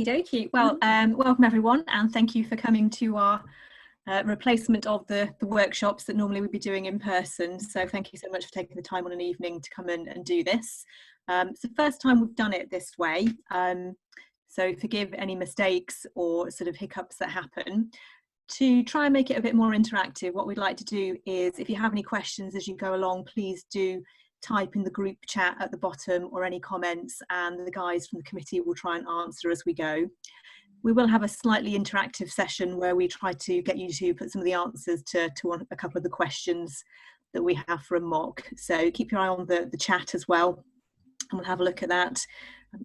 Okey-dokey. Well, welcome everyone, and thank you for coming to our replacement of the workshops that normally we'd be doing in person. So thank you so much for taking the time on an evening to come in and do this. It's the first time we've done it this way, so forgive any mistakes or sort of hiccups that happen. To try and make it a bit more interactive, what we'd like to do is, if you have any questions as you go along, please do type in the group chat at the bottom or any comments, and the guys from the committee will try and answer as we go. We will have a slightly interactive session where we try to get you to put some of the answers to a couple of the questions that we have for a mock. So keep your eye on the chat as well, and we'll have a look at that.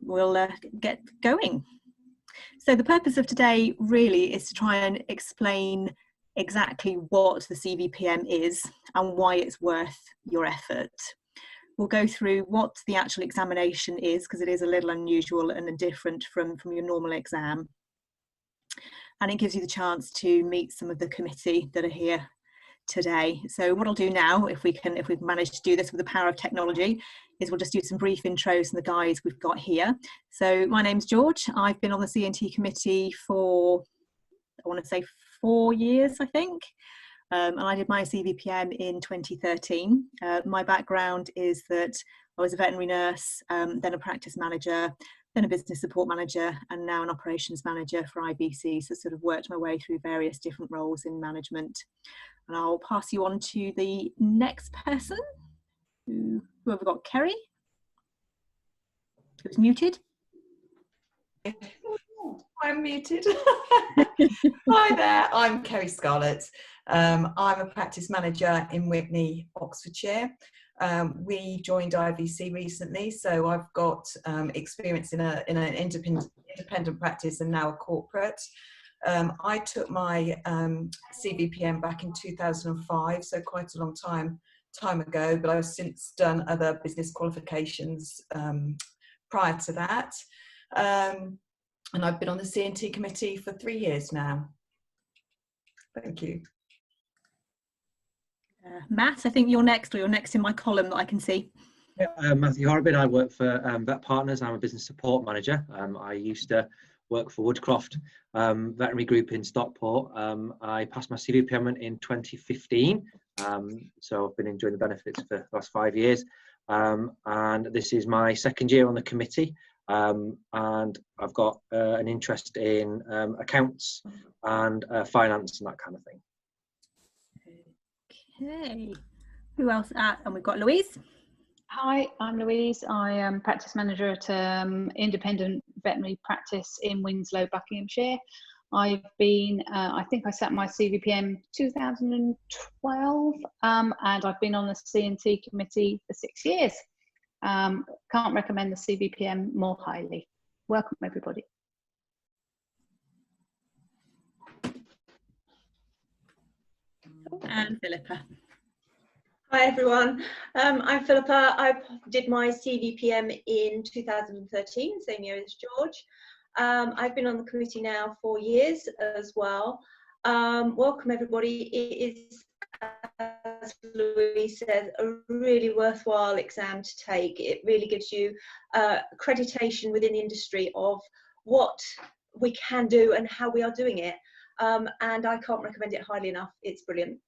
We'll get going. So the purpose of today really is to try and explain exactly what the CVPM is and why it's worth your effort. We'll go through what the actual examination is, because it is a little unusual and different from your normal exam. And it gives you the chance to meet some of the committee that are here today. So what I'll do now, if we've managed to do this with the power of technology, is we'll just do some brief intros and the guys we've got here. So my name's George. I've been on the C&T committee for, I want to say 4 years, I think. And I did my CVPM in 2013. My background is that I was a veterinary nurse, then a practice manager, then a business support manager, and now an operations manager for IBC. So sort of worked my way through various different roles in management. And I'll pass you on to the next person. Who have we got? Kerry? Who's muted? I'm muted. Hi there, I'm Kerry Scarlett. I'm a practice manager in Witney, Oxfordshire. We joined IVC recently, so I've got experience in an independent practice and now a corporate. I took my CVPM back in 2005, so quite a long time ago, but I've since done other business qualifications prior to that. And I've been on the C&T committee for 3 years now. Thank you. Matt, I think you're next, or you're next in my column that I can see. Yeah, Matthew Horrobin. I work for Vet Partners. I'm a business support manager. I used to work for Woodcroft Veterinary Group in Stockport. I passed my CVPM in 2015, so I've been enjoying the benefits for the last 5 years. And this is my second year on the committee. And I've got an interest in accounts and finance and that kind of thing. Okay, who else? And we've got Louise. Hi, I'm Louise. I am practice manager at independent veterinary practice in Winslow, Buckinghamshire. I've been, I think I set my CVPM 2012, and I've been on the C&T committee for 6 years. Can't recommend the CVPM more highly. Welcome, everybody. And Philippa. Hi everyone, I'm Philippa. I did my CVPM in 2013, same year as George. I've been on the committee now 4 years as well. Welcome everybody. It is, as Louise said, a really worthwhile exam to take. It really gives you accreditation within the industry of what we can do and how we are doing it. And I can't recommend it highly enough. It's brilliant.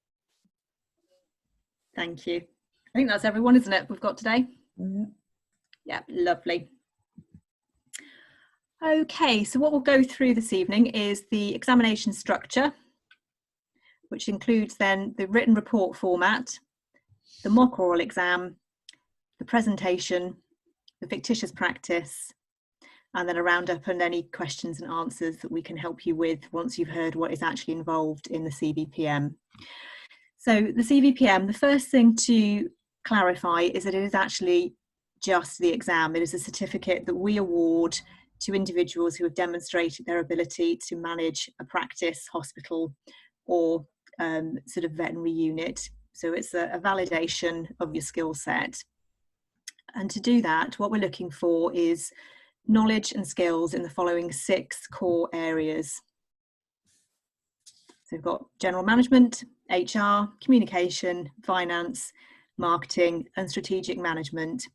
Thank you. I think that's everyone, isn't it, we've got today? Mm-hmm. Yeah, lovely. Okay, so what we'll go through this evening is the examination structure, which includes then the written report format, the mock oral exam, the presentation, the fictitious practice, and then a roundup and any questions and answers that we can help you with once you've heard what is actually involved in the CVPM. So the CVPM, the first thing to clarify is that it is actually just the exam. It is a certificate that we award to individuals who have demonstrated their ability to manage a practice, hospital, or sort of veterinary unit. So it's a validation of your skill set. And to do that, what we're looking for is knowledge and skills in the following 6 core areas. So we've got general management, HR, communication, finance, marketing, and strategic management.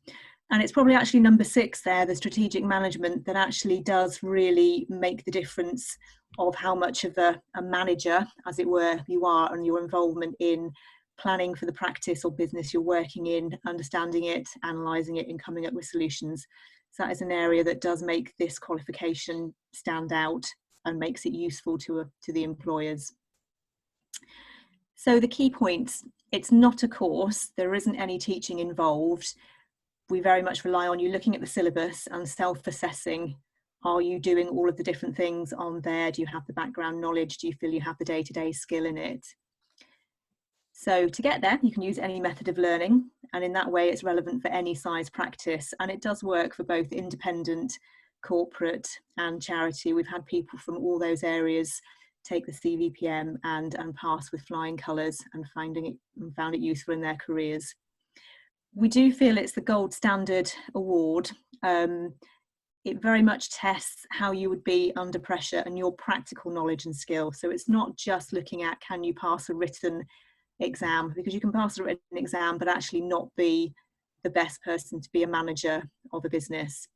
And it's probably actually number 6 there, the strategic management, that actually does really make the difference of how much of a manager, as it were, you are, and your involvement in planning for the practice or business you're working in, understanding it, analysing it, and coming up with solutions. So that is an area that does make this qualification stand out and makes it useful to the employers. So the key points: it's not a course, there isn't any teaching involved. We very much rely on you looking at the syllabus and self-assessing. Are you doing all of the different things on there? Do you have the background knowledge? Do you feel you have the day-to-day skill in it? So to get there, you can use any method of learning, and in that way it's relevant for any size practice, and it does work for both independent, corporate and charity. We've had people from all those areas take the CVPM and pass with flying colours and found it useful in their careers. We do feel it's the gold standard award. It very much tests how you would be under pressure and your practical knowledge and skill. So it's not just looking at, can you pass a written exam, because you can pass a written exam but actually not be the best person to be a manager of a business.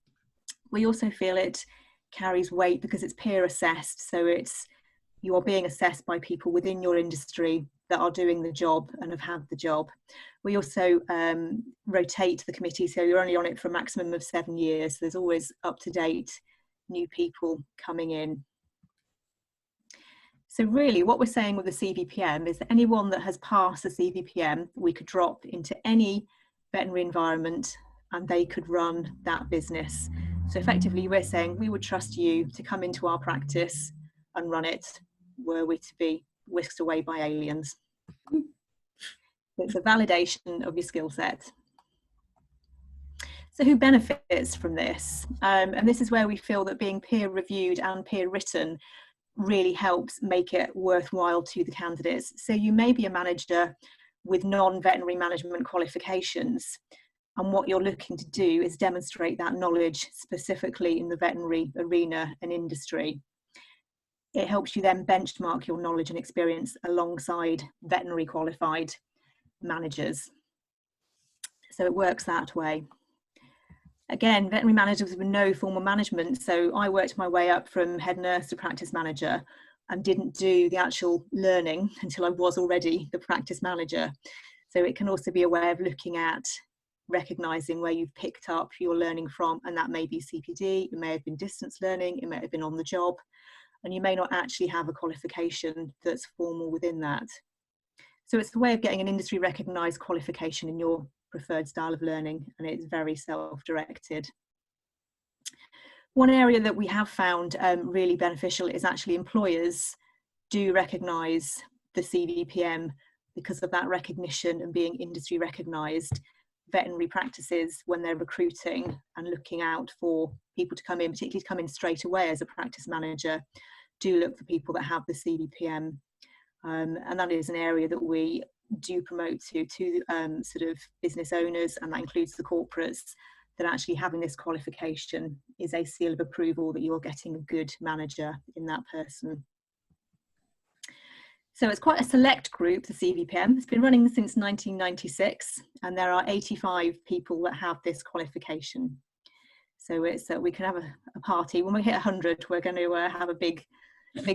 We also feel it carries weight because it's peer assessed, so you are being assessed by people within your industry that are doing the job and have had the job. We also rotate the committee, so you're only on it for a maximum of 7 years. So there's always up-to-date new people coming in. So really what we're saying with the CVPM is that anyone that has passed the CVPM, we could drop into any veterinary environment and they could run that business. So effectively we're saying we would trust you to come into our practice and run it, were we to be whisked away by aliens. It's a validation of your skill set. So who benefits from this? And this is where we feel that being peer reviewed and peer written really helps make it worthwhile to the candidates. So you may be a manager with non-veterinary management qualifications, and what you're looking to do is demonstrate that knowledge specifically in the veterinary arena and industry. It helps you then benchmark your knowledge and experience alongside veterinary qualified managers. So it works that way. Again, veterinary managers with no formal management. So I worked my way up from head nurse to practice manager and didn't do the actual learning until I was already the practice manager. So it can also be a way of looking at recognising where you've picked up your learning from, and that may be CPD, it may have been distance learning, it may have been on the job, and you may not actually have a qualification that's formal within that. So it's a way of getting an industry recognised qualification in your preferred style of learning, and it's very self-directed. One area that we have found really beneficial is actually employers do recognise the CVPM because of that recognition and being industry recognised. Veterinary practices, when they're recruiting and looking out for people to come in, particularly to come in straight away as a practice manager, do look for people that have the CVPM. And that is an area that we do promote to sort of business owners, and that includes the corporates, that actually having this qualification is a seal of approval that you're getting a good manager in that person. So it's quite a select group, the CVPM. It's been running since 1996, and there are 85 people that have this qualification. So it's we can have a party. When we hit 100, we're going to have a big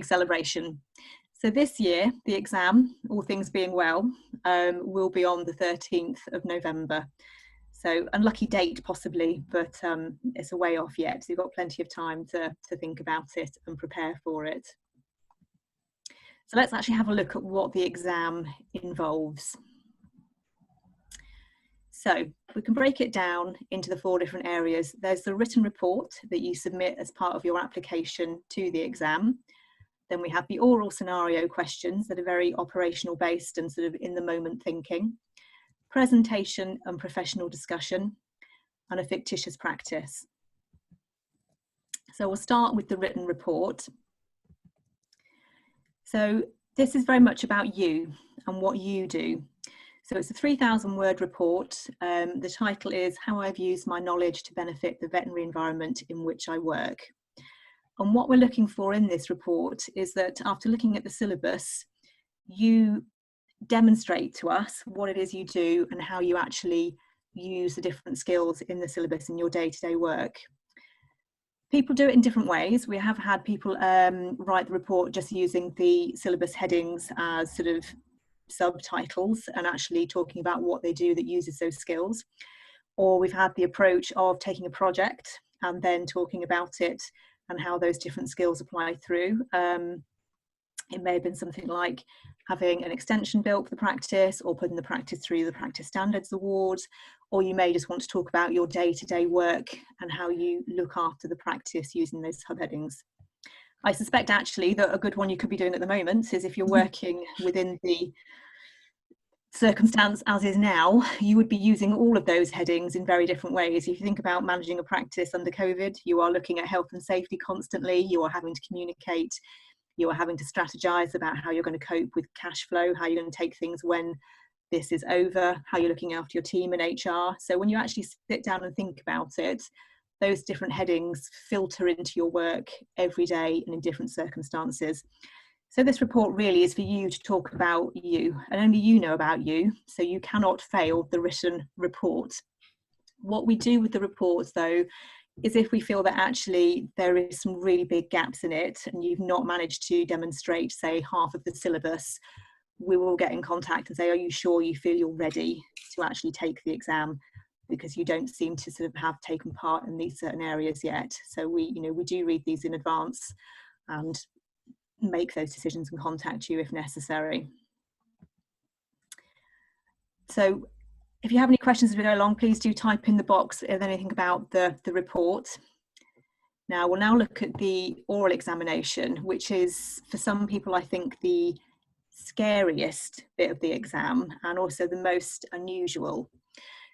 celebration. So this year, the exam, all things being well, will be on the 13th of November. So unlucky date possibly, but it's a way off yet. So you've got plenty of time to think about it and prepare for it. So let's actually have a look at what the exam involves. So we can break it down into the 4 different areas. There's the written report that you submit as part of your application to the exam. Then we have the oral scenario questions that are very operational based and sort of in the moment thinking. Presentation and professional discussion, and a fictitious practice. So we'll start with the written report. So this is very much about you and what you do. So it's a 3,000 word report. The title is How I've Used My Knowledge to Benefit the Veterinary Environment in Which I Work. And what we're looking for in this report is that after looking at the syllabus, you demonstrate to us what it is you do and how you actually use the different skills in the syllabus in your day-to-day work. People do it in different ways. We have had people write the report just using the syllabus headings as sort of subtitles and actually talking about what they do that uses those skills. Or we've had the approach of taking a project and then talking about it and how those different skills apply through. It may have been something like having an extension built for the practice, or putting the practice through the Practice Standards Award, or you may just want to talk about your day-to-day work and how you look after the practice using those subheadings. I suspect actually that a good one you could be doing at the moment is if you're working within the circumstance as is now, you would be using all of those headings in very different ways. If you think about managing a practice under COVID, you are looking at health and safety constantly, you are having to communicate, you are having to strategize about how you're going to cope with cash flow, how you're going to take things when this is over, how you're looking after your team and HR. So when you actually sit down and think about it, those different headings filter into your work every day and in different circumstances. So this report really is for you to talk about you, and only you know about you, so you cannot fail the written report. What we do with the reports though is if we feel that actually there is some really big gaps in it and you've not managed to demonstrate, say, half of the syllabus, we will get in contact and say, are you sure you feel you're ready to actually take the exam? Because you don't seem to sort of have taken part in these certain areas yet. So we do read these in advance and make those decisions and contact you if necessary. So if you have any questions as we go along, please do type in the box if anything about the report. Now we'll now look at the oral examination, which is for some people I think the scariest bit of the exam and also the most unusual.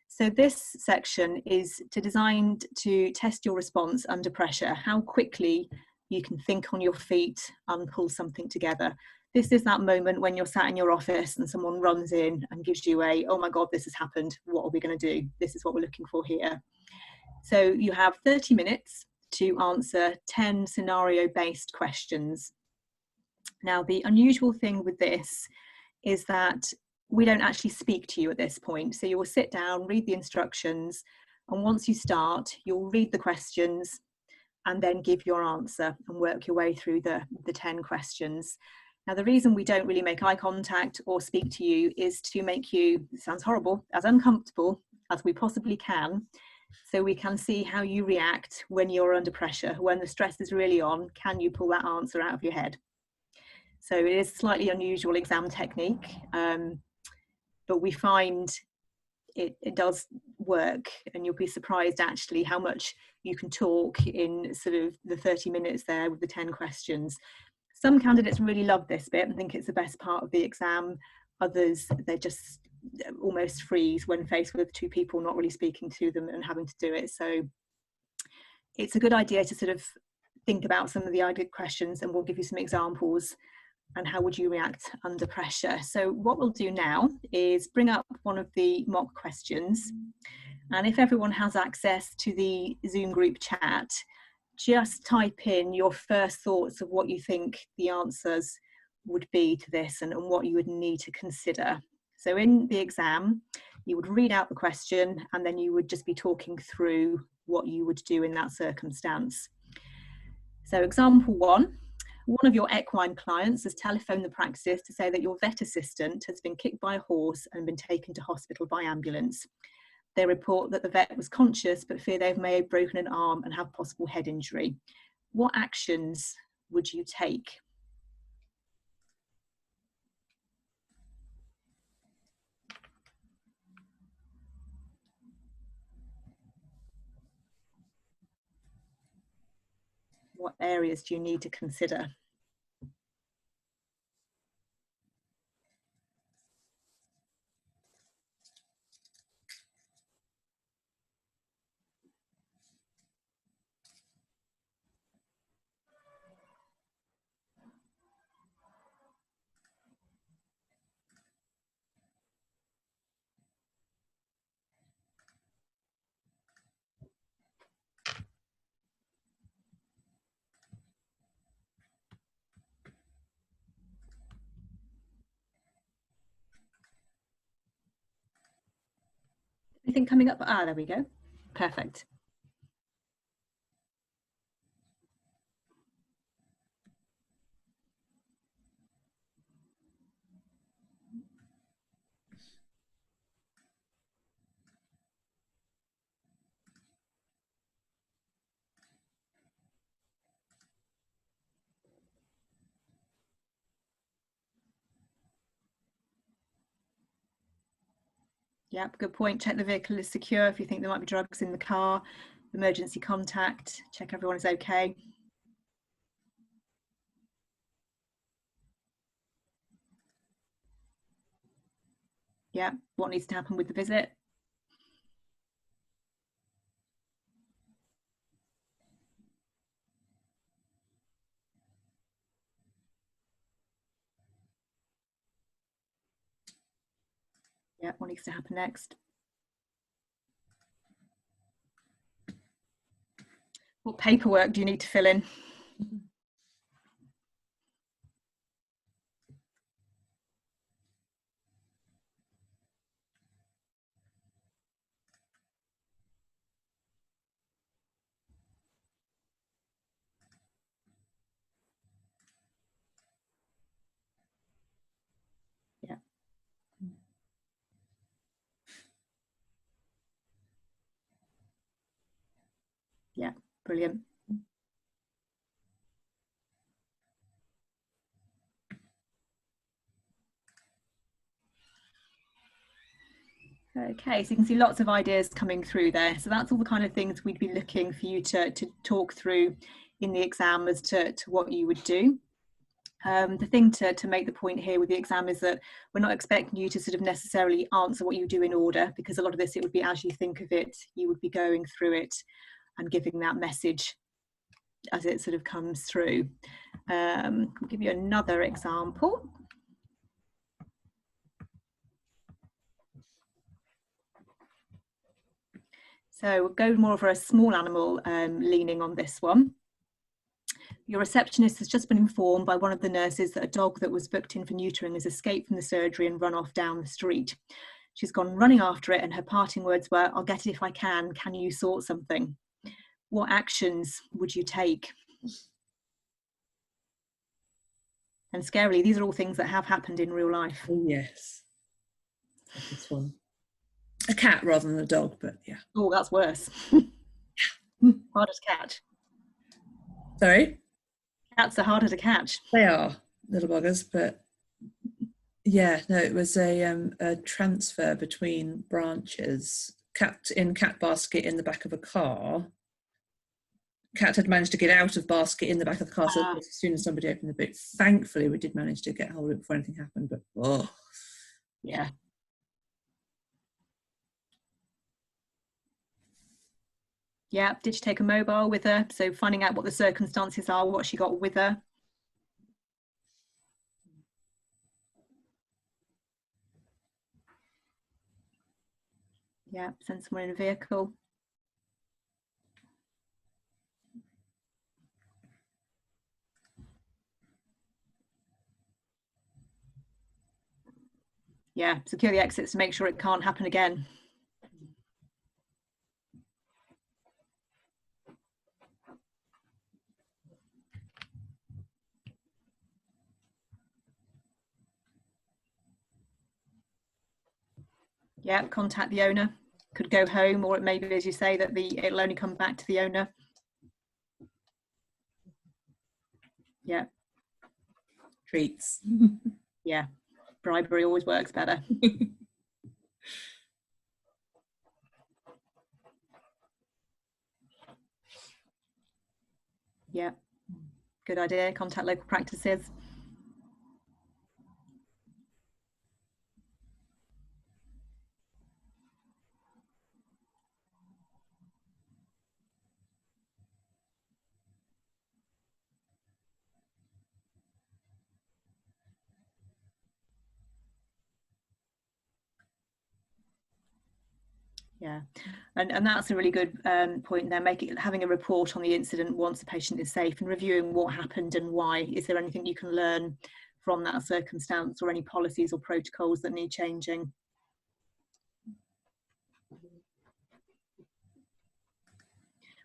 So this section is designed to test your response under pressure, how quickly you can think on your feet and pull something together. This is that moment when you're sat in your office and someone runs in and gives you a, oh my God, this has happened. What are we going to do? This is what we're looking for here. So you have 30 minutes to answer 10 scenario-based questions. Now, the unusual thing with this is that we don't actually speak to you at this point. So you will sit down, read the instructions, and once you start, you'll read the questions and then give your answer and work your way through the 10 questions. Now, the reason we don't really make eye contact or speak to you is to make you, it sounds horrible, as uncomfortable as we possibly can, so we can see how you react when you're under pressure. When the stress is really on, can you pull that answer out of your head? So it is a slightly unusual exam technique, but we find it does work, and you'll be surprised actually how much you can talk in sort of the 30 minutes there with the 10 questions. Some candidates really love this bit and think it's the best part of the exam. Others, they just almost freeze when faced with two people not really speaking to them and having to do it. So it's a good idea to sort of think about some of the ideal questions, and we'll give you some examples and how would you react under pressure. So what we'll do now is bring up one of the mock questions, and if everyone has access to the Zoom group chat, just type in your first thoughts of what you think the answers would be to this and what you would need to consider. So in the exam, you would read out the question and then you would just be talking through what you would do in that circumstance. So example one of your equine clients has telephoned the practice to say that your vet assistant has been kicked by a horse and been taken to hospital by ambulance. They report that the vet was conscious but fear they may have broken an arm and have possible head injury. What actions would you take? What areas do you need to consider? anything coming up? Ah, there we go. Perfect. Yep, good point. Check the vehicle is secure if you think there might be drugs in the car. Emergency contact, check everyone is okay. Yeah, what needs to happen with the visit? Yeah, what needs to happen next? What paperwork do you need to fill in? Yeah. Yeah, brilliant. Okay, so you can see lots of ideas coming through there. So that's all the kind of things we'd be looking for you to talk through in the exam as to what you would do. The thing to make the point here with the exam is that we're not expecting you to sort of necessarily answer what you do in order, because a lot of this, it would be as you think of it, you would be going through it and giving that message as it sort of comes through. I'll give you another example. So we'll go more for a small animal leaning on this one. Your receptionist has just been informed by one of the nurses that a dog that was booked in for neutering has escaped from the surgery and run off down the street. She's gone running after it, and her parting words were, "I'll get it if I can. Can you sort something?" What actions would you take? And scarily, these are all things that have happened in real life. Oh, yes. This one. A cat rather than a dog, but yeah. Oh, that's worse. Harder to catch. Sorry? Cats are harder to catch. They are little buggers, but yeah, no, it was a transfer between branches. Cat in cat basket in the back of a car. Cat had managed to get out of basket in the back of the car, so as soon as somebody opened the boot, thankfully we did manage to get hold of it before anything happened, but oh. Yeah. Yeah, did she take a mobile with her? So finding out what the circumstances are, what she got with her. Yeah, send someone in a vehicle. Yeah, secure the exits to make sure it can't happen again. Yeah, contact the owner. Could go home, or it may be, as you say, that it'll only come back to the owner. Yeah. Treats. Yeah, bribery always works better. Yeah, good idea. Contact local practices. Yeah, and that's a really good point there. Having a report on the incident once the patient is safe and reviewing what happened and why. Is there anything you can learn from that circumstance, or any policies or protocols that need changing?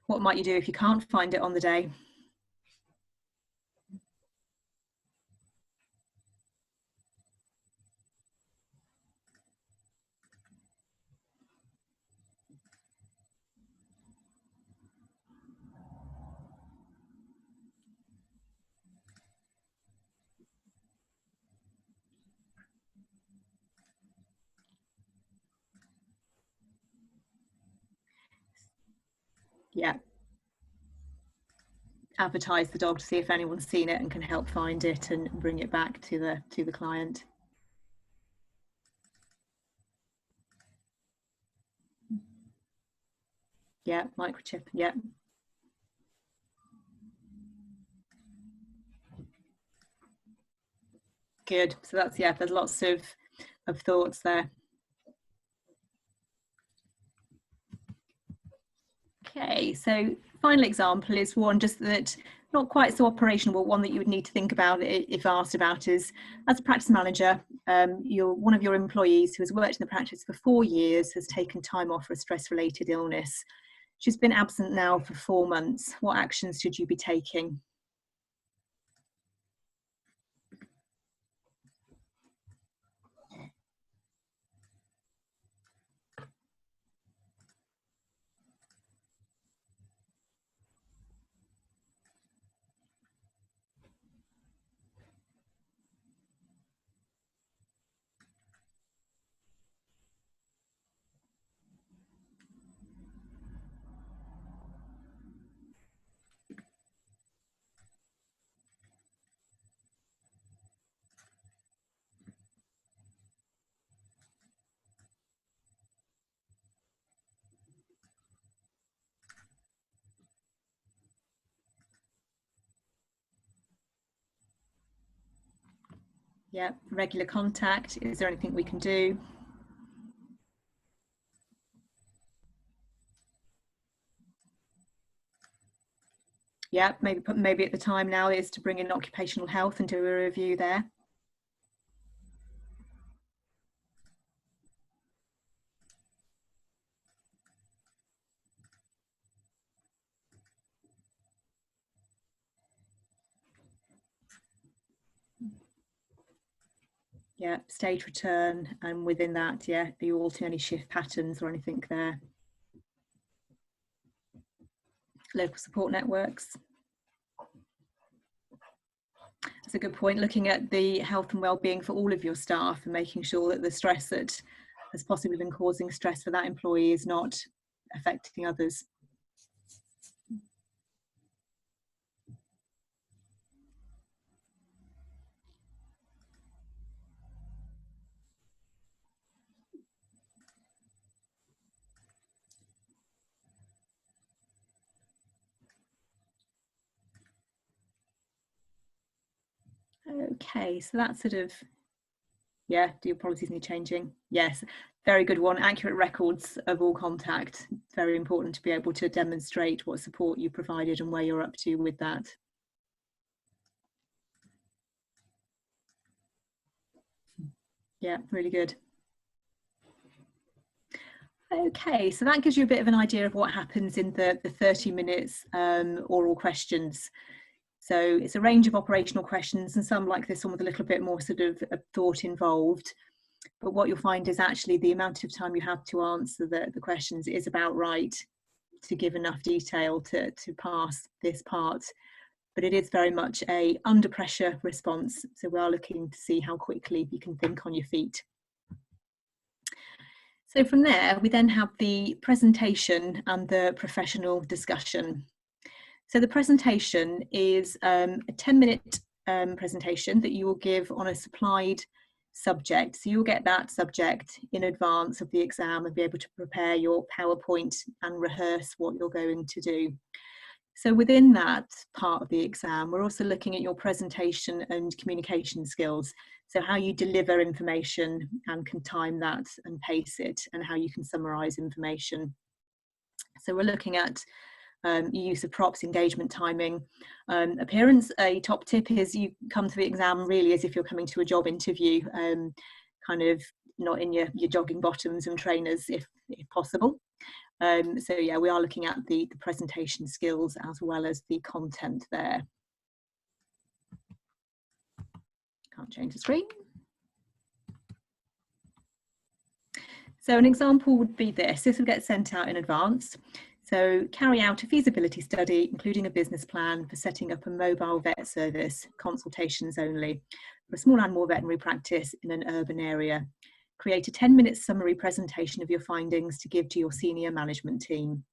What might you do if you can't find it on the day? Yeah. Advertise the dog to see if anyone's seen it and can help find it and bring it back to the client. Yeah, microchip. Yeah. Good. So that's, yeah, there's lots of thoughts there. Okay, so final example is one just that not quite so operational, but one that you would need to think about if asked about is, as a practice manager, one of your employees who has worked in the practice for 4 years has taken time off for a stress-related illness. She's been absent now for 4 months. What actions should you be taking? Yeah, regular contact. Is there anything we can do? Yeah, maybe at the time now is to bring in occupational health and do a review there. Yeah, stage return, and within that, yeah, are you altering any shift patterns or anything there? Local support networks. That's a good point, looking at the health and well-being for all of your staff and making sure that the stress that has possibly been causing stress for that employee is not affecting others. Okay, so that's sort of, yeah, do your policies need changing? Yes, very good one. Accurate records of all contact. Very important to be able to demonstrate what support you provided and where you're up to with that. Yeah, really good. Okay, so that gives you a bit of an idea of what happens in the 30 minutes oral questions. So it's a range of operational questions, and some like this one with a little bit more sort of thought involved. But what you'll find is actually the amount of time you have to answer the questions is about right to give enough detail to pass this part. But it is very much a under pressure response. So we are looking to see how quickly you can think on your feet. So from there, we then have the presentation and the professional discussion. So the presentation is a 10-minute presentation that you will give on a supplied subject. So you'll get that subject in advance of the exam and be able to prepare your PowerPoint and rehearse what you're going to do. So within that part of the exam, we're also looking at your presentation and communication skills. So how you deliver information and can time that and pace it, and how you can summarize information. So we're looking at use of props, engagement, timing, appearance. A top tip is you come to the exam really as if you're coming to a job interview, kind of not in your jogging bottoms and trainers if possible. So yeah, we are looking at the presentation skills as well as the content there. Can't change the screen. So an example would be this. This will get sent out in advance. So carry out a feasibility study, including a business plan for setting up a mobile vet service, consultations only, for a small animal veterinary practice in an urban area. Create a 10-minute summary presentation of your findings to give to your senior management team.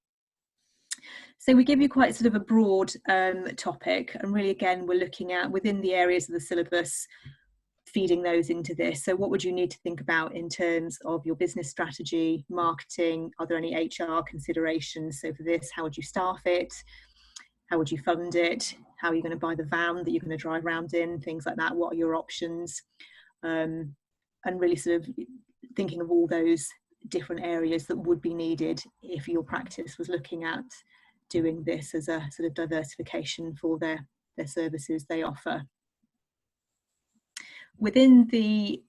So we give you quite sort of a broad topic, and really again we're looking at within the areas of the syllabus, feeding those into this. So what would you need to think about in terms of your business strategy, marketing? Are there any HR considerations? So for this, how would you staff it? How would you fund it? How are you going to buy the van that you're going to drive around in? Things like that. What are your options? And really sort of thinking of all those different areas that would be needed if your practice was looking at doing this as a sort of diversification for their services they offer. Within the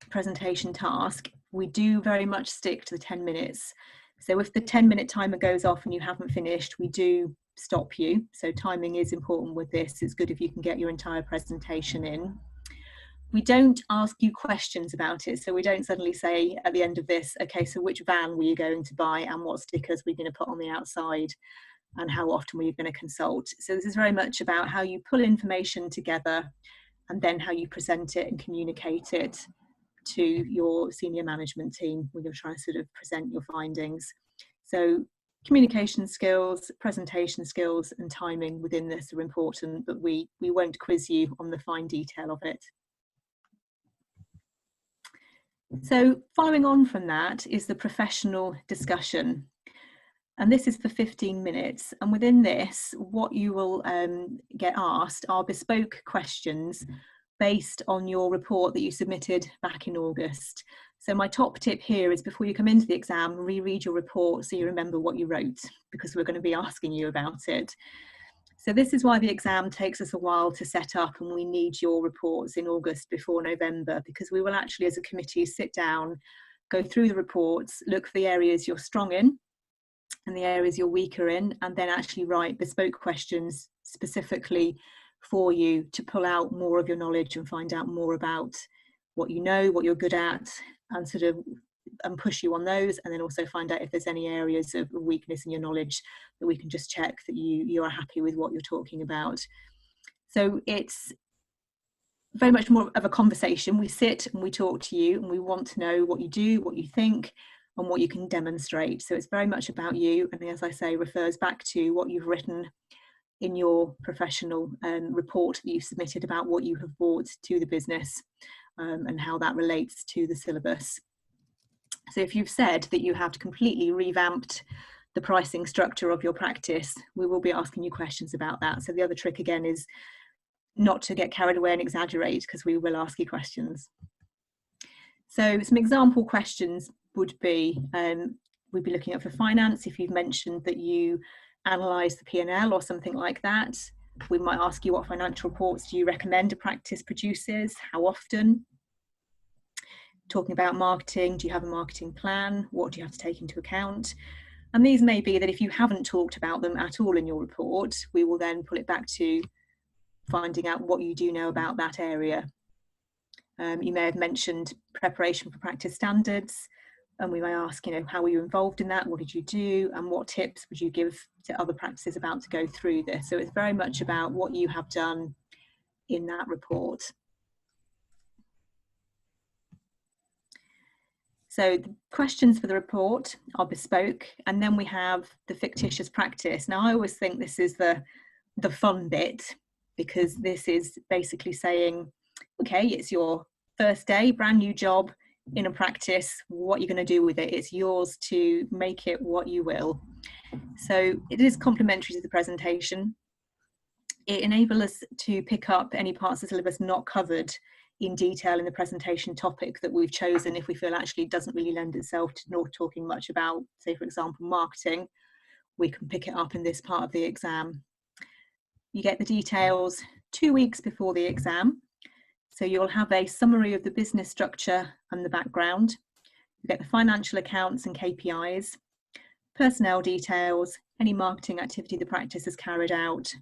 presentation task, we do very much stick to the 10 minutes. So if the 10-minute timer goes off and you haven't finished, we do stop you. So timing is important with this. It's good if you can get your entire presentation in. We don't ask you questions about it. So we don't suddenly say at the end of this, okay, so which van were you going to buy and what stickers were you going to put on the outside and how often were you going to consult? So this is very much about how you pull information together and then how you present it and communicate it to your senior management team when you're trying to sort of present your findings. So communication skills, presentation skills and timing within this are important, but we won't quiz you on the fine detail of it. So following on from that is the professional discussion. And this is for 15 minutes. And within this, what you will get asked are bespoke questions based on your report that you submitted back in August. So my top tip here is before you come into the exam, reread your report so you remember what you wrote, because we're going to be asking you about it. So this is why the exam takes us a while to set up, and we need your reports in August before November, because we will actually as a committee sit down, go through the reports, look for the areas you're strong in and the areas you're weaker in, and then actually write bespoke questions specifically for you to pull out more of your knowledge and find out more about what you know, what you're good at, and sort of and push you on those, and then also find out if there's any areas of weakness in your knowledge that we can just check that you are happy with what you're talking about. So it's very much more of a conversation. We sit and we talk to you, and we want to know what you do, what you think, and what you can demonstrate. So it's very much about you, and as I say, refers back to what you've written in your professional report that you've submitted about what you have brought to the business and how that relates to the syllabus. So if you've said that you have completely revamped the pricing structure of your practice, we will be asking you questions about that. So the other trick again is not to get carried away and exaggerate, because we will ask you questions. So some example questions would be, we'd be looking at for finance, if you've mentioned that you analyse the P&L or something like that. We might ask you what financial reports do you recommend a practice produces, how often. Talking about marketing, do you have a marketing plan? What do you have to take into account? And these may be that if you haven't talked about them at all in your report, we will then pull it back to finding out what you do know about that area. You may have mentioned preparation for practice standards, and we may ask, how were you involved in that? What did you do? And what tips would you give to other practices about to go through this? So it's very much about what you have done in that report. So the questions for the report are bespoke, and then we have the fictitious practice. Now I always think this is the fun bit, because this is basically saying, okay, it's your first day, brand new job in a practice, what you're going to do with it. It's yours to make it what you will. So it is complementary to the presentation. It enables us to pick up any parts of the syllabus not covered in detail in the presentation topic that we've chosen, if we feel actually it doesn't really lend itself to not talking much about, say for example, marketing. We can pick it up in this part of the exam. You get the details 2 weeks before the exam. So you'll have a summary of the business structure and the background. You get the financial accounts and KPIs. personnel details, any marketing activity the practice has carried out,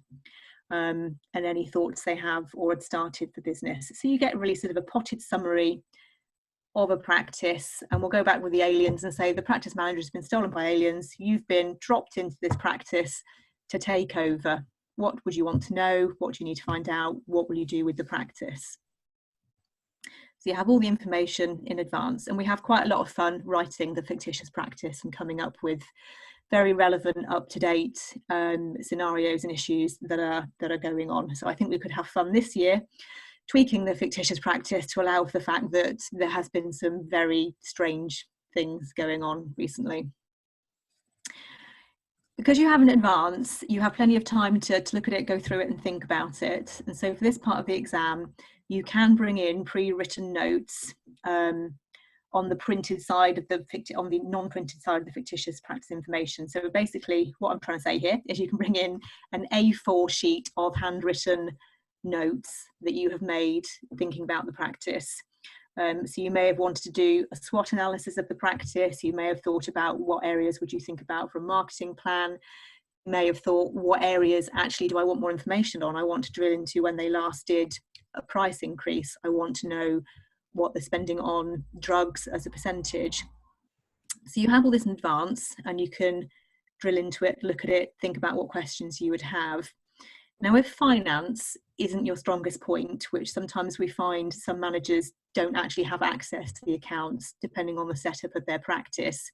and any thoughts they have or had started the business. So you get really sort of a potted summary of a practice, and we'll go back with the aliens and say the practice manager has been stolen by aliens. You've been dropped into this practice to take over. What would you want to know? What do you need to find out? What will you do with the practice? So you have all the information in advance, and we have quite a lot of fun writing the fictitious practice and coming up with very relevant, up-to-date scenarios and issues that are going on. So I think we could have fun this year tweaking the fictitious practice to allow for the fact that there has been some very strange things going on recently. Because you have in advance, you have plenty of time to look at it, go through it and think about it. And so for this part of the exam, you can bring in pre-written notes on the printed side of on the non-printed side of the fictitious practice information. So basically what I'm trying to say here is you can bring in an A4 sheet of handwritten notes that you have made thinking about the practice. So you may have wanted to do a SWOT analysis of the practice. You may have thought about what areas would you think about for a marketing plan. You may have thought, what areas actually do I want more information on? I want to drill into when they last did a price increase. I want to know what they're spending on drugs as a percentage. So you have all this in advance, and you can drill into it, look at it, think about what questions you would have. Now, if finance isn't your strongest point, which sometimes we find some managers don't actually have access to the accounts, depending on the setup of their practice,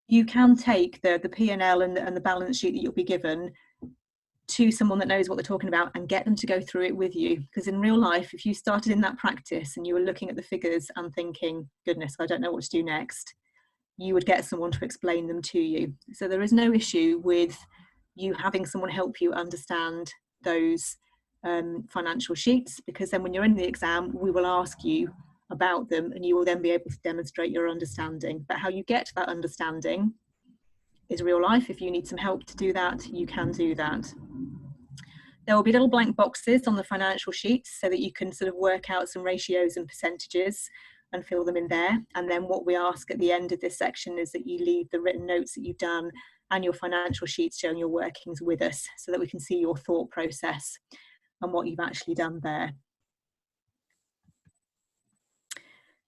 you can take the P&L and the balance sheet that you'll be given to someone that knows what they're talking about and get them to go through it with you. Because in real life, if you started in that practice and you were looking at the figures and thinking, goodness, I don't know what to do next, you would get someone to explain them to you. So there is no issue with you having someone help you understand those financial sheets, because then when you're in the exam, we will ask you about them and you will then be able to demonstrate your understanding. But how you get to that understanding is real life. If you need some help to do that, you can do that. There will be little blank boxes on the financial sheets so that you can sort of work out some ratios and percentages and fill them in there. And then what we ask at the end of this section is that you leave the written notes that you've done and your financial sheets showing your workings with us, so that we can see your thought process and what you've actually done there.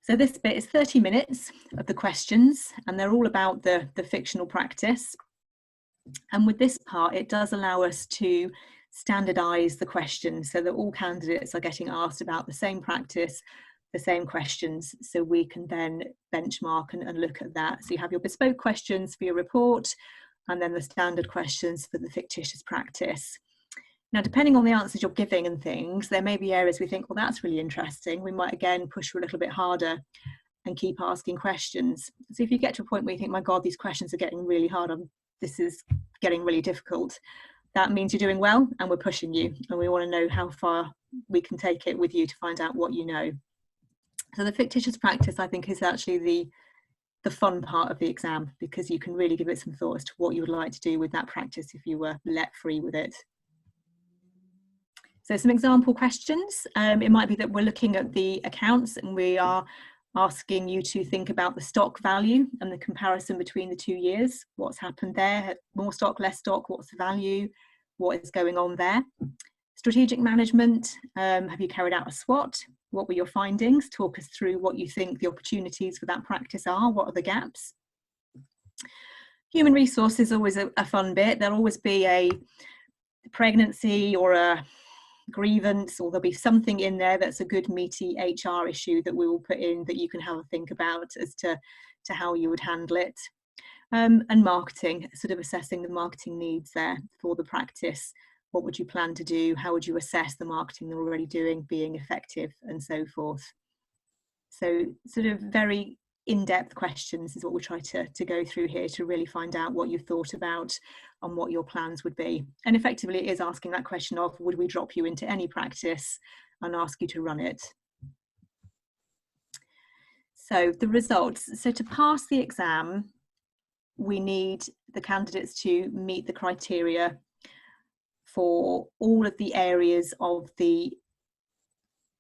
So this bit is 30 minutes of the questions, and they're all about the fictional practice. And with this part, it does allow us to standardise the questions so that all candidates are getting asked about the same practice, the same questions, so we can then benchmark and look at that. So you have your bespoke questions for your report, and then the standard questions for the fictitious practice. Now, depending on the answers you're giving and things, there may be areas we think, well, that's really interesting. We might again push for a little bit harder and keep asking questions. So if you get to a point where you think, my God, these questions are getting really hard, this is getting really difficult, that means you're doing well and we're pushing you, and we want to know how far we can take it with you to find out what you know. So the fictitious practice, I think, is actually the fun part of the exam, because you can really give it some thought as to what you would like to do with that practice if you were let free with it. So some example questions. It might be that we're looking at the accounts and we are asking you to think about the stock value and the comparison between the 2 years. What's happened there? More stock, less stock? What's the value? What is going on there? Strategic management. Have you carried out a SWOT? What were your findings? Talk us through what you think the opportunities for that practice are. What are the gaps? Human resources is always a fun bit. There'll always be a pregnancy or a grievance, or there'll be something in there that's a good meaty HR issue that we will put in that you can have a think about as to how you would handle it. And marketing, sort of assessing the marketing needs there for the practice. What would you plan to do? How would you assess the marketing they're already doing being effective, and so forth? So sort of very in-depth questions is what we try to go through here, to really find out what you've thought about and what your plans would be. And effectively it is asking that question of, would we drop you into any practice and ask you to run it? So the results. So to pass the exam, we need the candidates to meet the criteria for all of the areas of the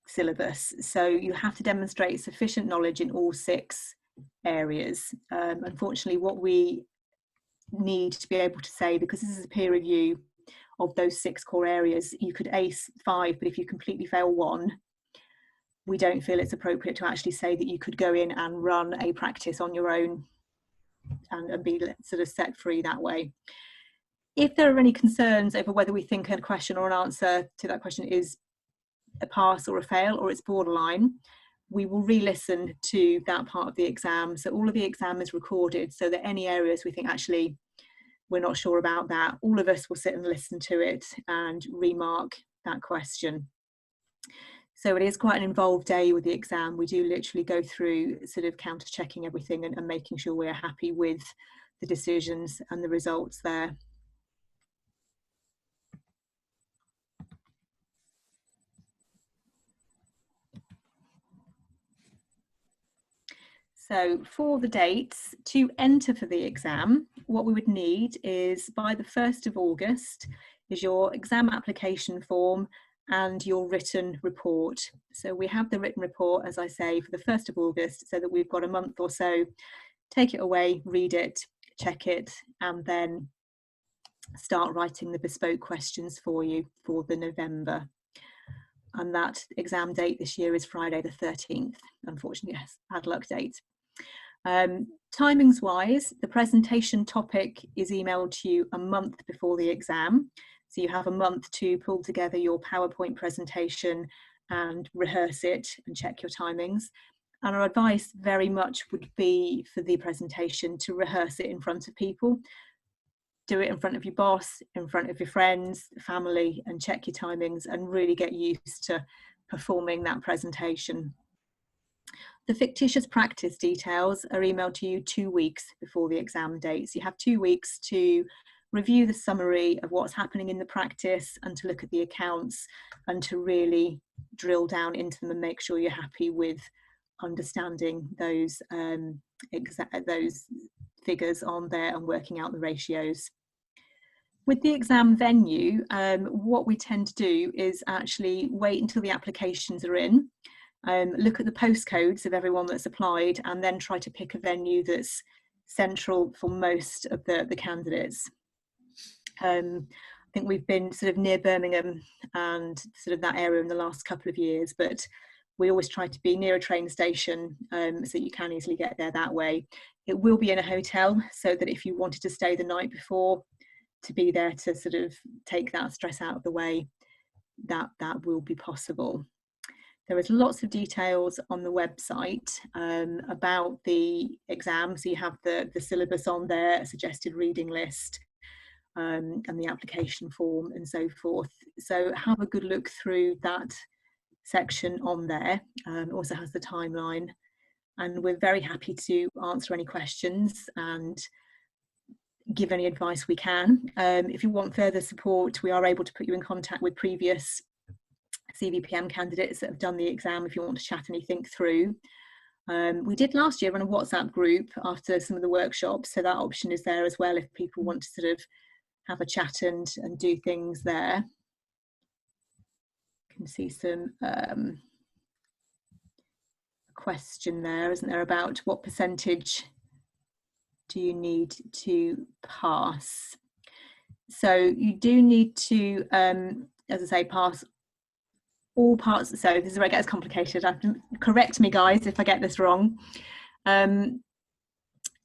syllabus. So you have to demonstrate sufficient knowledge in all 6 areas. Unfortunately, what we need to be able to say, because this is a peer review of those 6 core areas, you could ace 5, but if you completely fail 1, we don't feel it's appropriate to actually say that you could go in and run a practice on your own and be sort of set free that way. If there are any concerns over whether we think a question or an answer to that question is a pass or a fail, or it's borderline, we will re-listen to that part of the exam. So all of the exam is recorded, so that any areas we think actually we're not sure about that, all of us will sit and listen to it and remark that question. So it is quite an involved day with the exam. We do literally go through sort of counter checking everything and making sure we're happy with the decisions and the results there. So for the dates to enter for the exam, what we would need is by the 1st of August is your exam application form and your written report. So we have the written report, as I say, for the 1st of August, so that we've got a month or so, take it away, read it, check it, and then start writing the bespoke questions for you for the November. And that exam date this year is Friday the 13th, unfortunately, yes, bad luck date. Timings wise, the presentation topic is emailed to you a month before the exam. So you have a month to pull together your PowerPoint presentation and rehearse it and check your timings. And our advice very much would be for the presentation to rehearse it in front of people. Do it in front of your boss, in front of your friends, family, and check your timings and really get used to performing that presentation. The fictitious practice details are emailed to you 2 weeks before the exam date. So you have 2 weeks to review the summary of what's happening in the practice and to look at the accounts and to really drill down into them and make sure you're happy with understanding those figures on there and working out the ratios. With the exam venue, what we tend to do is actually wait until the applications are in, look at the postcodes of everyone that's applied, and then try to pick a venue that's central for most of the candidates. I think we've been sort of near Birmingham and sort of that area in the last couple of years, but we always try to be near a train station so you can easily get there that way. It will be in a hotel, so that if you wanted to stay the night before, to be there to sort of take that stress out of the way, that will be possible. There is lots of details on the website about the exam. So you have the syllabus on there, a suggested reading list, and the application form and so forth. So have a good look through that section on there. It also has the timeline, and we're very happy to answer any questions and give any advice we can. If you want further support, we are able to put you in contact with previous CVPM candidates that have done the exam if you want to chat anything through. We did last year run a WhatsApp group after some of the workshops, so that option is there as well if people want to sort of have a chat and do things there. You can see some question there, isn't there, about what percentage do you need to pass. So you do need to, as I say, pass all parts. So this is where it gets complicated. Correct me, guys, if I get this wrong.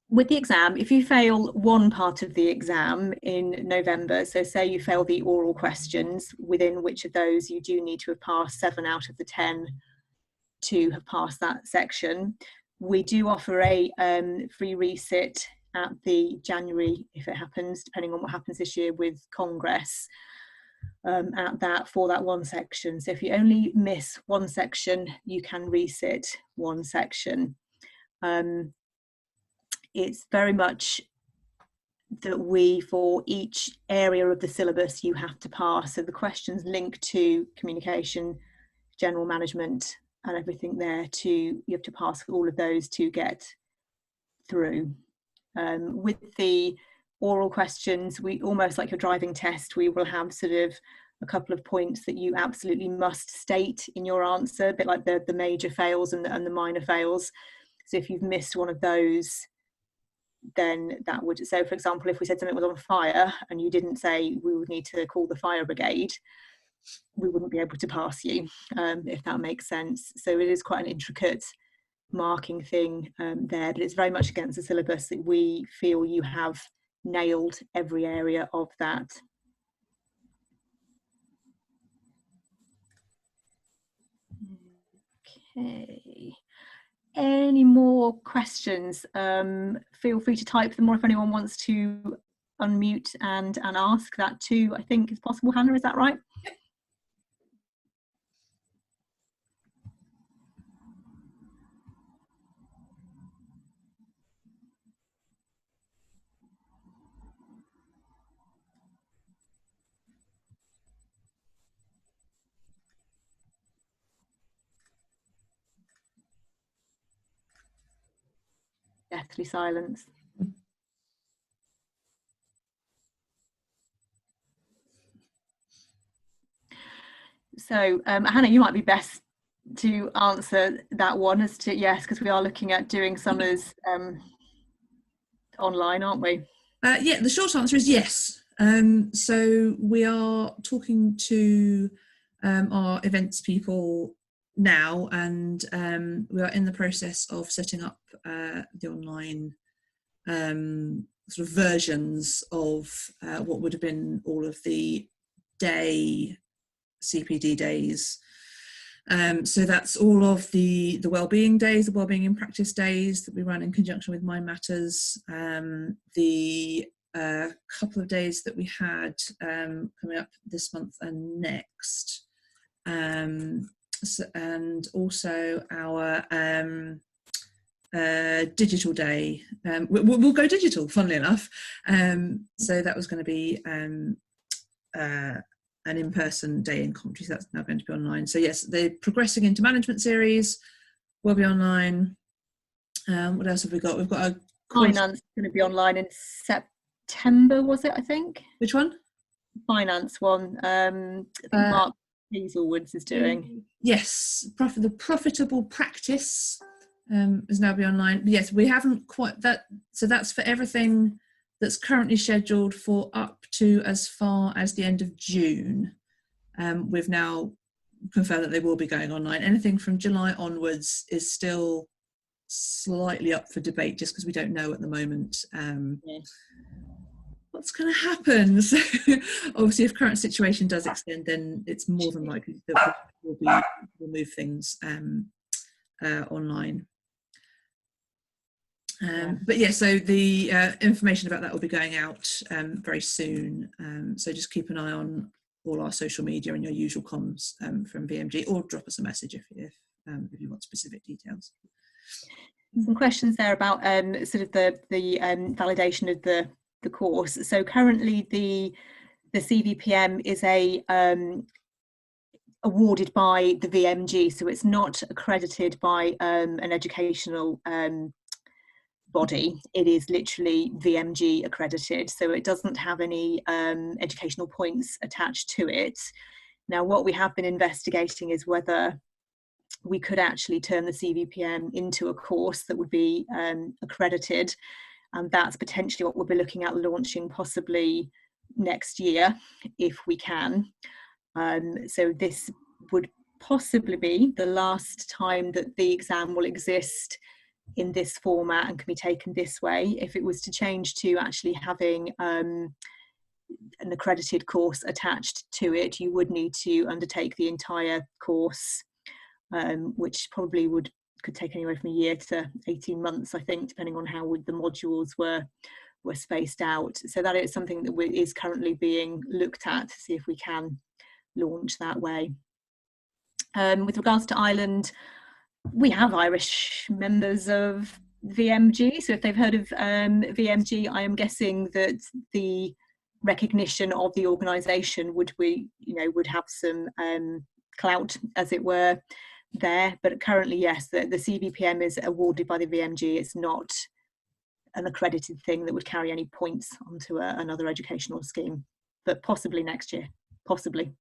With the exam, if you fail one part of the exam in November, so say you fail the oral questions, within which of those you do need to have passed 7 out of the 10 to have passed that section, we do offer a free resit at the January, if it happens, depending on what happens this year with Congress, at that for that one section. So if you only miss one section, you can resit one section. It's very much that for each area of the syllabus you have to pass. So the questions link to communication, general management, and everything there. You have to pass all of those to get through. With the oral questions, we almost like your driving test, we will have sort of a couple of points that you absolutely must state in your answer, a bit like the major fails and the minor fails. So if you've missed one of those, then that would, so for example, if we said something was on fire and you didn't say we would need to call the fire brigade, we wouldn't be able to pass you, if that makes sense. So it is quite an intricate marking thing there, but it's very much against the syllabus that we feel you have nailed every area of that. Okay, any more questions? Feel free to type them, or if anyone wants to unmute and ask that too, I think is possible. Hannah, is that right? Deathly silence. So Hannah, you might be best to answer that one as to, yes, because we are looking at doing summers online, aren't we? Yeah, the short answer is yes. So we are talking to our events people now, and we are in the process of setting up the online sort of versions of what would have been all of the day CPD days. So that's all of the wellbeing days, the wellbeing in practice days that we run in conjunction with Mind Matters, the couple of days that we had coming up this month and next, so, and also our digital day. We'll go digital, funnily enough. So that was going to be an in-person day in Coventry, so that's now going to be online. So yes, they're progressing into management series, will be online. What else have we got? We've got a finance going to be online in September, was it, I think? Which one? Finance one. I think Mark Hazelwoods is doing. Yes, the profitable practice is now be online. But yes, we haven't quite that, so that's for everything that's currently scheduled for up to as far as the end of June. We've now confirmed that they will be going online. Anything from July onwards is still slightly up for debate, just because we don't know at the moment what's going to happen. So obviously if current situation does extend, then it's more than likely that we'll move things online. But yeah, so the information about that will be going out very soon. So just keep an eye on all our social media and your usual comms from VMG, or drop us a message if you want specific details. Some questions there about sort of the validation of the course. So currently the CVPM is awarded by the VMG, so it's not accredited by an educational body. It is literally VMG accredited, so it doesn't have any educational points attached to it. Now, what we have been investigating is whether we could actually turn the CVPM into a course that would be accredited, and that's potentially what we'll be looking at launching possibly next year if we can. So this would possibly be the last time that the exam will exist in this format and can be taken this way. If it was to change to actually having an accredited course attached to it, you would need to undertake the entire course, which probably could take anywhere from a year to 18 months, I think, depending on how the modules were spaced out. So that is something that is currently being looked at to see if we can launch that way. With regards to Ireland, we have Irish members of VMG, so if they've heard of VMG, I am guessing that the recognition of the organisation would have some clout, as it were, there. But currently, yes, the CVPM is awarded by the VMG. It's not an accredited thing that would carry any points onto another educational scheme, but possibly next year, possibly.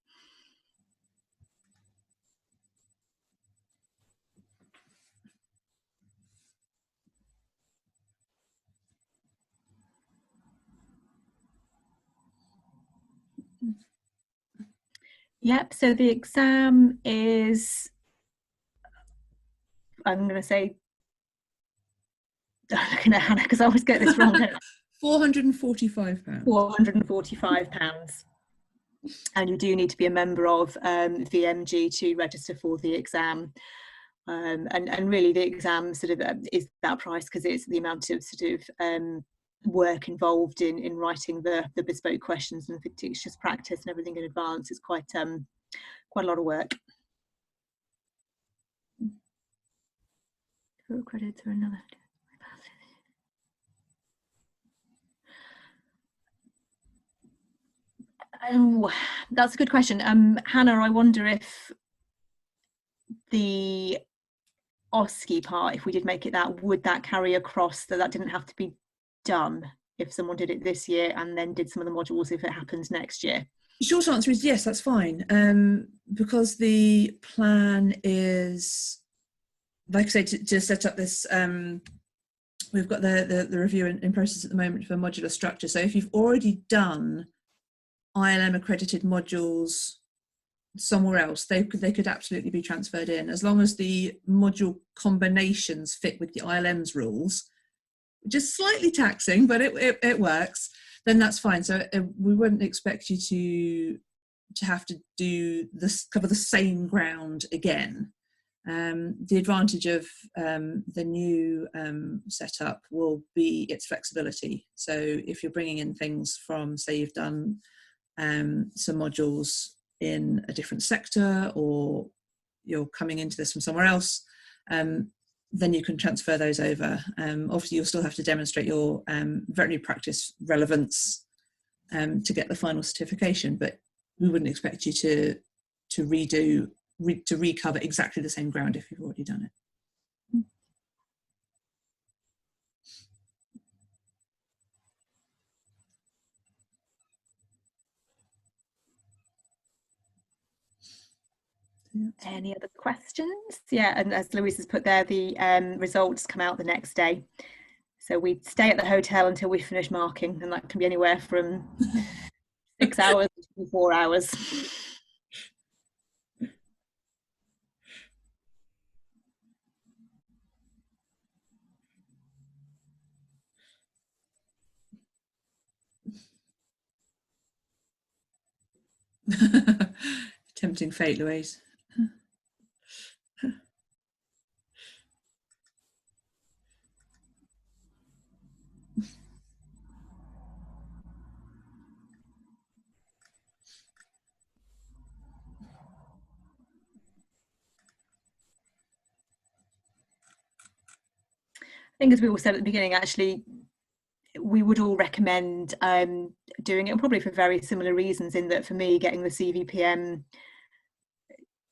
Yep, so the exam is, I'm going to say, I'm looking at Hannah because I always get this wrong. £445. £445. And you do need to be a member of VMG to register for the exam. And really the exam sort of is that price because it's the amount of sort of work involved in writing the bespoke questions and fictitious practice and everything in advance. It's quite a lot of work. Credits or another. Oh, that's a good question. Hannah, I wonder if the OSCE part, if we did make it that, would that carry across that didn't have to be done if someone did it this year and then did some of the modules if it happens next year? The short answer is yes, that's fine. Because the plan is, like I say, to set up this, we've got the review in process at the moment for modular structure. So if you've already done ILM accredited modules somewhere else, they could absolutely be transferred in, as long as the module combinations fit with the ILM's rules, which is slightly taxing, but it works, then that's fine. So we wouldn't expect you to have to cover the same ground again. The advantage of the new setup will be its flexibility. So if you're bringing in things from, say, you've done some modules in a different sector, or you're coming into this from somewhere else, then you can transfer those over. Obviously, you'll still have to demonstrate your veterinary practice relevance to get the final certification, but we wouldn't expect you to recover exactly the same ground if you've already done it. Any other questions? Yeah, and as Louise has put there, the results come out the next day. So we stay at the hotel until we finish marking, and that can be anywhere from 6 hours to 4 hours. Tempting fate, Louise. I think, as we all said at the beginning, actually, we would all recommend doing it, and probably for very similar reasons, in that for me, getting the CVPM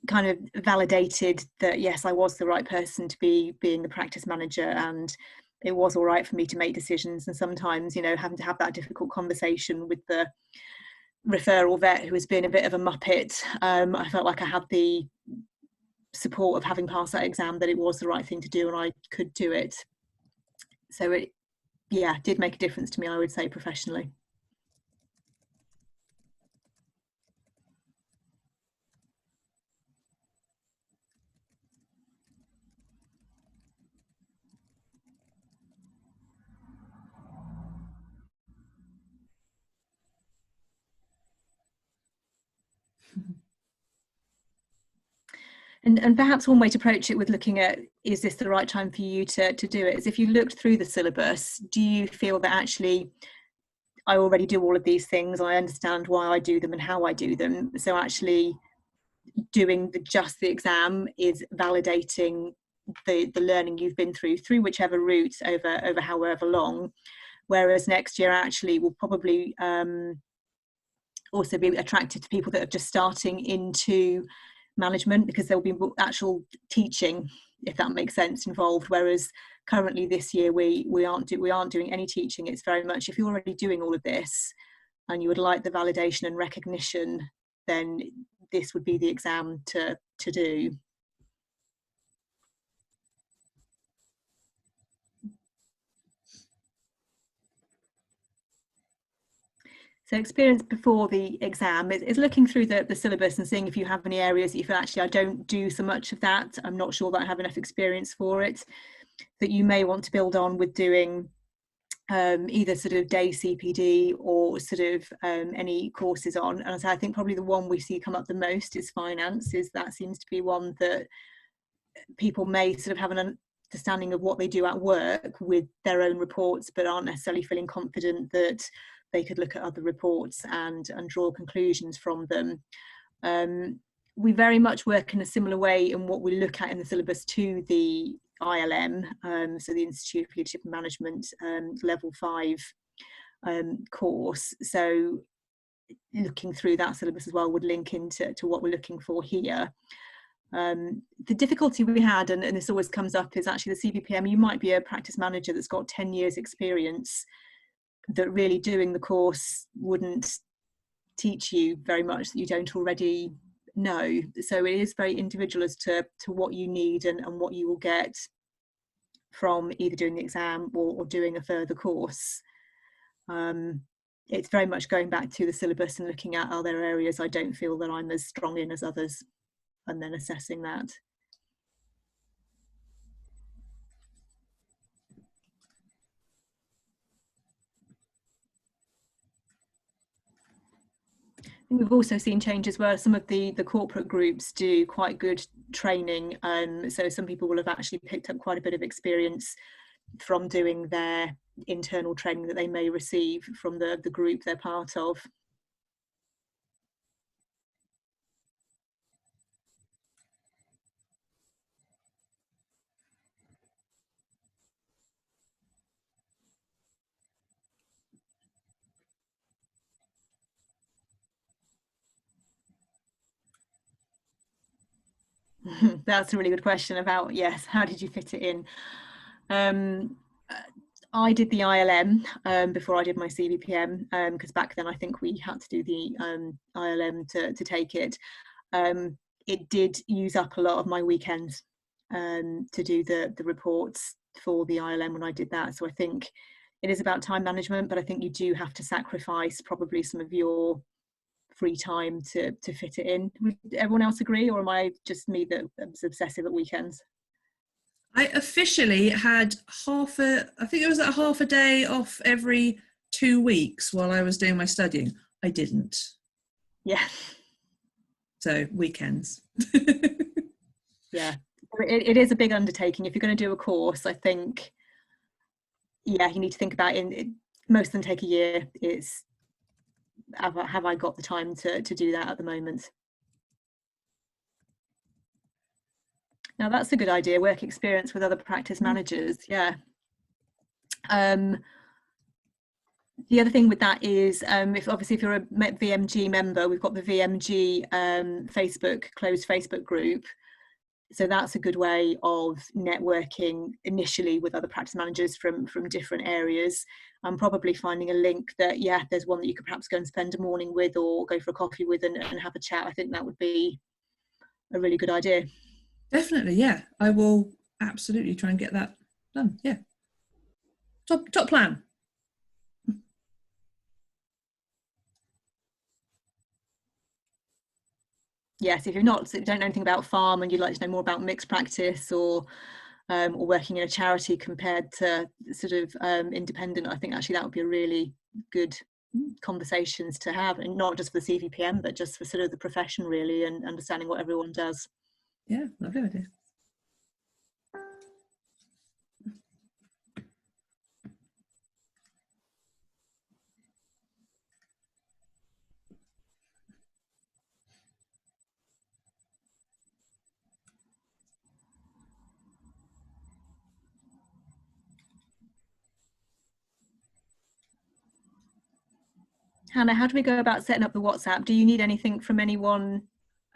kind of validated that, yes, I was the right person to be being the practice manager, and it was all right for me to make decisions. And sometimes, you know, having to have that difficult conversation with the referral vet who has been a bit of a muppet, I felt like I had the support of having passed that exam, that it was the right thing to do and I could do it. So it, yeah, did make a difference to me, I would say, professionally. And perhaps one way to approach it with looking at, is this the right time for you to do it, is if you looked through the syllabus, do you feel that actually I already do all of these things, I understand why I do them and how I do them, so actually doing just the exam is validating the learning you've been through whichever route over however long, whereas next year actually will probably also be attracted to people that are just starting into management, because there'll be actual teaching, if that makes sense, involved, whereas currently this year we aren't doing any teaching. It's very much, if you're already doing all of this and you would like the validation and recognition, then this would be the exam to do. So experience before the exam is looking through the syllabus and seeing if you have any areas that you feel, actually I don't do so much of that, I'm not sure that I have enough experience for it, that you may want to build on with doing either sort of day CPD or sort of any courses on. And so I think probably the one we see come up the most is finance. That seems to be one that people may sort of have an understanding of what they do at work with their own reports, but aren't necessarily feeling confident that they could look at other reports and draw conclusions from them. We very much work in a similar way in what we look at in the syllabus to the ILM, so the Institute of Leadership and Management level 5 course. So looking through that syllabus as well would link into what we're looking for here. The difficulty we had, and this always comes up, is actually the CVPM. You might be a practice manager that's got 10 years experience, that really doing the course wouldn't teach you very much that you don't already know. So it is very individual as to what you need and what you will get from either doing the exam or doing a further course. It's very much going back to the syllabus and looking at, are there areas I don't feel that I'm as strong in as others, and then assessing that. We've also seen changes where some of the corporate groups do quite good training. So some people will have actually picked up quite a bit of experience from doing their internal training that they may receive from the group they're part of. That's a really good question about, yes, how did you fit it in? I did the ILM before I did my CVPM, because back then I think we had to do the ILM to take it. It did use up a lot of my weekends to do the reports for the ILM when I did that. So I think it is about time management, but I think you do have to sacrifice probably some of your free time to fit it in. Would everyone else agree, or am I just me that was obsessive at weekends? I officially had I think it was half a day off every 2 weeks while I was doing my studying. I didn't. Yeah. So weekends. Yeah, it is a big undertaking. If you're going to do a course, I think, yeah, you need to think about it. Most of them take a year. It's, have I got the time to do that at the moment? Now that's a good idea, work experience with other practice managers. Yeah. The other thing with that is, if you're a VMG member, we've got the VMG closed Facebook group. So that's a good way of networking initially with other practice managers from different areas, and probably finding a link that, yeah, there's one that you could perhaps go and spend a morning with or go for a coffee with and have a chat. I think that would be a really good idea. Definitely, yeah. I will absolutely try and get that done. Yeah. Top plan. Yes, if you don't know anything about farm and you'd like to know more about mixed practice or working in a charity compared to sort of independent, I think actually that would be a really good conversations to have, and not just for the CVPM, but just for sort of the profession really, and understanding what everyone does. Yeah, lovely idea. Hannah, how do we go about setting up the WhatsApp? Do you need anything from anyone?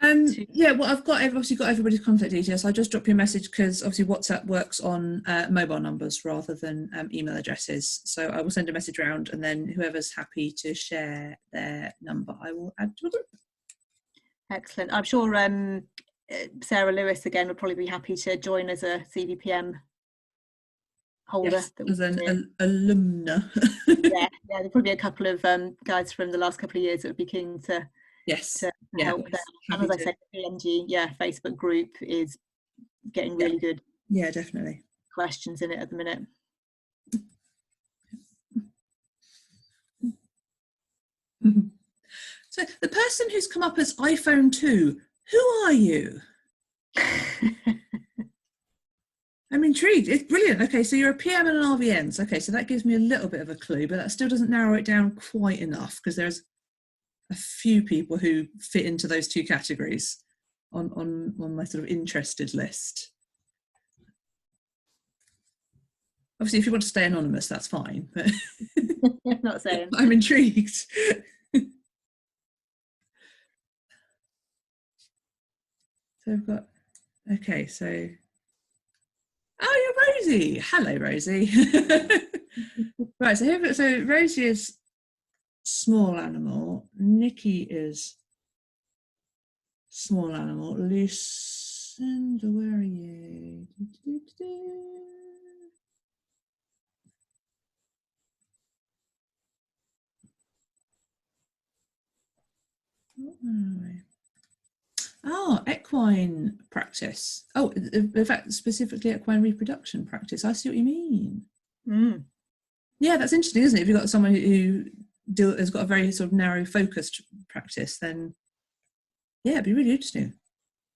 Yeah, well, I've obviously got everybody's contact details. I'll just drop you a message because obviously WhatsApp works on mobile numbers rather than email addresses. So I will send a message around, and then whoever's happy to share their number, I will add to a group. Excellent. I'm sure Sarah Lewis again would probably be happy to join as a CVPM holder. Yes, that as was an alumna. yeah, there'll probably be a couple of guys from the last couple of years that would be keen to Yes, help there. And as I said, the PNG Facebook group is getting really good definitely questions in it at the minute. So the person who's come up as iPhone 2, who are you? I'm intrigued. It's brilliant. Okay, so you're a PM and an RVNs. Okay, so that gives me a little bit of a clue, but that still doesn't narrow it down quite enough, because there's a few people who fit into those two categories on my sort of interested list. Obviously, if you want to stay anonymous, that's fine. But Not saying. I'm intrigued. So I've got, okay, so, oh, you're Rosie. Hello, Rosie. Right, so Rosie is small animal. Nikki is small animal. Lucinda, where are you? Oh, equine practice. Oh, in fact, specifically equine reproduction practice. I see what you mean. Mm. Yeah, that's interesting, isn't it? If you've got someone who has got a very sort of narrow focused practice, then yeah, it'd be really interesting.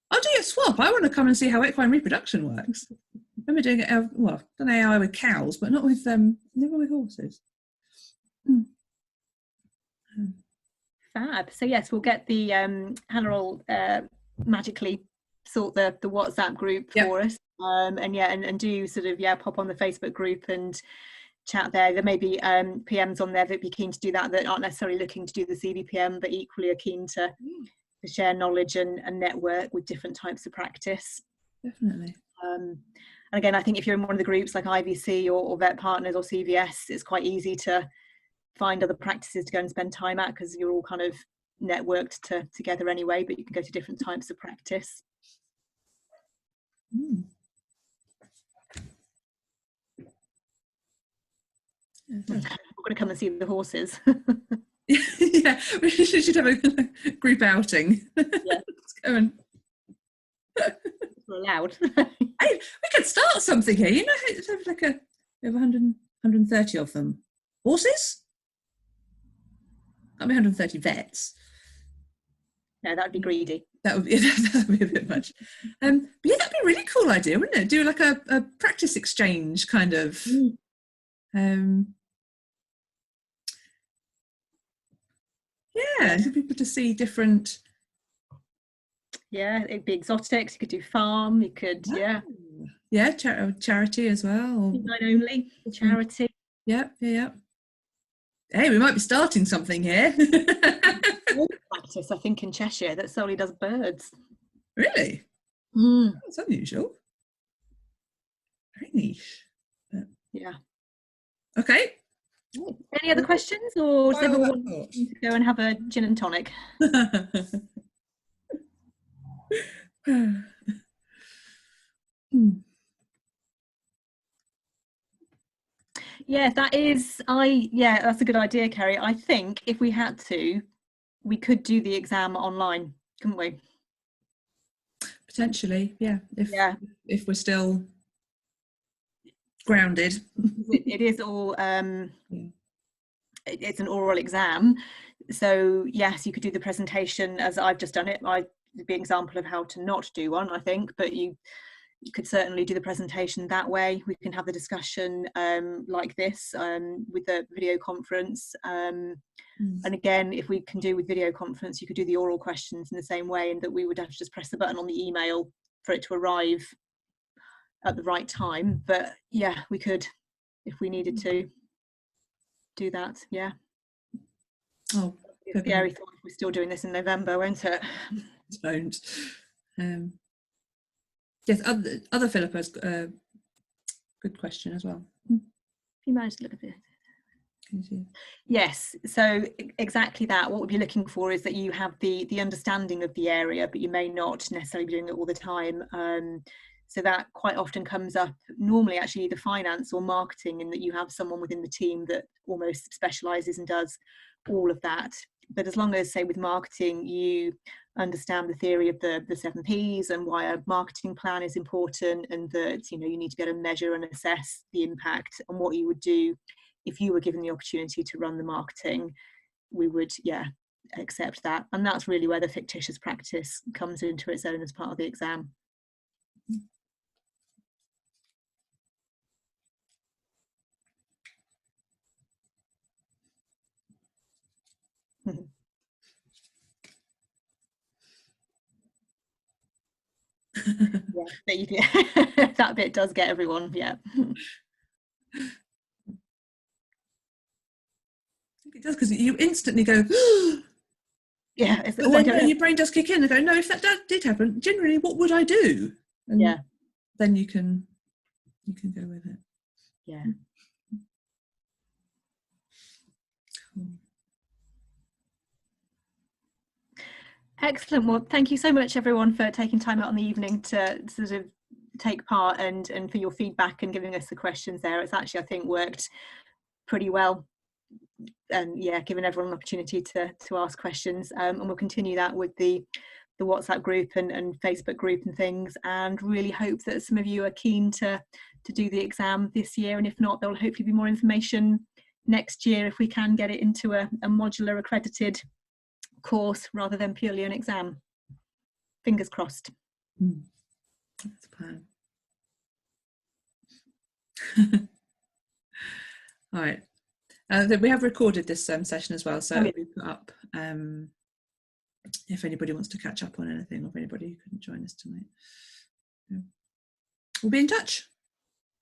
I'll do a swap. I want to come and see how equine reproduction works. I remember doing it, well, I've done AI with cows, but not with never with horses. Fab. So yes, we'll get the Hannah will magically sort the WhatsApp group for us, and do sort of pop on the Facebook group and chat there. There may be PMs on there that'd be keen to do that aren't necessarily looking to do the CVPM, but equally are keen to share knowledge and network with different types of practice. Definitely. And again, I think if you're in one of the groups like IVC or Vet Partners or CVS, it's quite easy to find other practices to go and spend time at, because you're all kind of networked together anyway, but you can go to different types of practice. We're going to come and see the horses. Yeah, we should have a group outing. Yeah. Let's go and we're allowed. Hey, we could start something here. You know, it's like we have 130 of them. Horses? Can't be 130 vets. No, that'd be greedy. That would be a bit much. But yeah, that'd be a really cool idea, wouldn't it? Do like a practice exchange kind of. Yeah, for people to see different. Yeah, it'd be exotics. You could do farm. You could, charity as well. Not only charity. Yeah. Hey, we might be starting something here. Practice, I think, in Cheshire that solely does birds. Really? That's unusual. Very niche. But... yeah. Okay. Any other questions, or does everyone want to go and have a gin and tonic? Yeah, that's a good idea, Kerry. I think if we had to, we could do the exam online, couldn't we? Potentially, yeah. If we're still grounded. It is all it's an oral exam, so yes, you could do the presentation as I've just done it. I'd be an example of how to not do one, I think, but you could certainly do the presentation that way. We can have the discussion like this with the video conference, and again, if we can do with video conference, you could do the oral questions in the same way, and that we would have to just press the button on the email for it to arrive at the right time. But yeah, we could, if we needed to, do that. Yeah. Oh, scary thought if we're still doing this in November, won't it? It won't. Yes, other Philippa's good question as well. You managed to look at it. Yes, so exactly that. What we'd be looking for is that you have the understanding of the area, but you may not necessarily be doing it all the time. So that quite often comes up, normally actually either finance or marketing, in that you have someone within the team that almost specialises and does all of that. But as long as, say, with marketing, you understand the theory of the 7Ps and why a marketing plan is important, and that, you know, you need to be able to measure and assess the impact and what you would do if you were given the opportunity to run the marketing, we would, yeah, accept that. And that's really where the fictitious practice comes into its own as part of the exam. Yeah, but you do. That bit does get everyone, yeah. It does, because you instantly go, yeah, but then no, your brain does kick in and go, no, if that did happen, generally what would I do? And yeah, then you can go with it. yeah. Cool. Excellent. Well, thank you so much, everyone, for taking time out in the evening to sort of take part, and for your feedback and giving us the questions there. It's actually, I think, worked pretty well, and yeah, giving everyone an opportunity to ask questions, and we'll continue that with the WhatsApp group and Facebook group and things, and really hope that some of you are keen to do the exam this year, and if not, there'll hopefully be more information next year if we can get it into a modular accredited course rather than purely an exam. Fingers crossed. That's the plan. All right. We have recorded this session as well, so it'll be put up if anybody wants to catch up on anything, or if anybody who couldn't join us tonight. Yeah. We'll be in touch.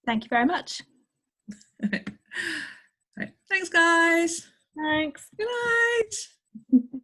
Thank you very much. Right. Thanks, guys. Thanks. Good night.